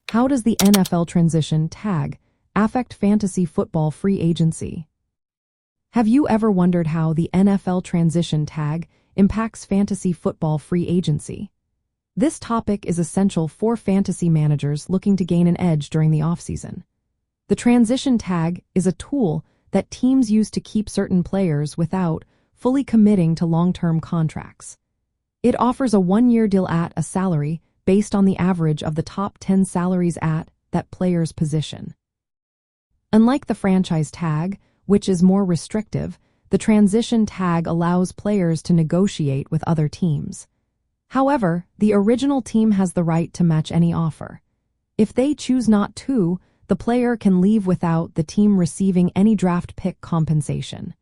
How does the NFL transition tag affect fantasy football free agency? Have you ever wondered how the NFL transition tag impacts fantasy football free agency? This topic is essential for fantasy managers looking to gain an edge during the offseason. The transition tag is a tool that teams use to keep certain players without fully committing to long-term contracts. It offers a one-year deal at a salary based on the average of the top 10 salaries at that player's position. Unlike the franchise tag, which is more restrictive, the transition tag allows players to negotiate with other teams. However, the original team has the right to match any offer. If they choose not to, the player can leave without the team receiving any draft pick compensation.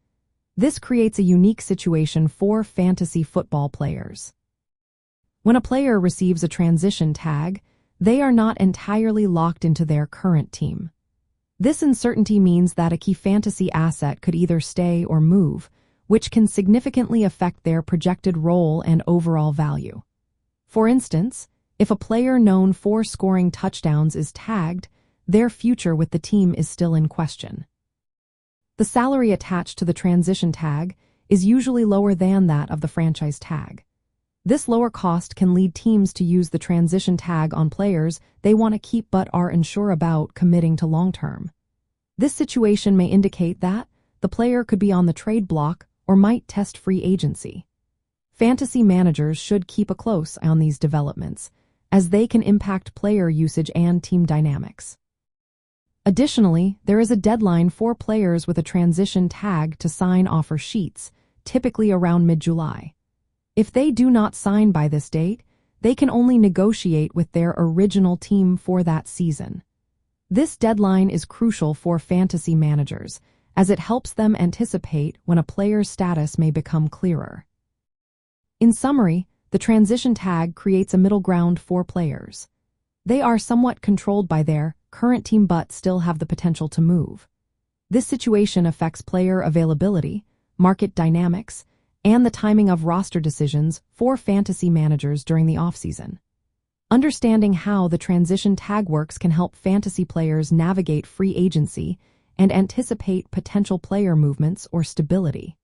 This creates a unique situation for fantasy football players. When a player receives a transition tag, they are not entirely locked into their current team. This uncertainty means that a key fantasy asset could either stay or move, which can significantly affect their projected role and overall value. For instance, if a player known for scoring touchdowns is tagged, their future with the team is still in question. The salary attached to the transition tag is usually lower than that of the franchise tag. This lower cost can lead teams to use the transition tag on players they want to keep but are unsure about committing to long-term. This situation may indicate that the player could be on the trade block or might test free agency. Fantasy managers should keep a close eye on these developments, as they can impact player usage and team dynamics. Additionally, there is a deadline for players with a transition tag to sign offer sheets, typically around mid-July. If they do not sign by this date, they can only negotiate with their original team for that season. This deadline is crucial for fantasy managers, as it helps them anticipate when a player's status may become clearer. In summary, the transition tag creates a middle ground for players. They are somewhat controlled by their current team but still have the potential to move. This situation affects player availability, market dynamics, and the timing of roster decisions for fantasy managers during the offseason. Understanding how the transition tag works can help fantasy players navigate free agency and anticipate potential player movements or stability.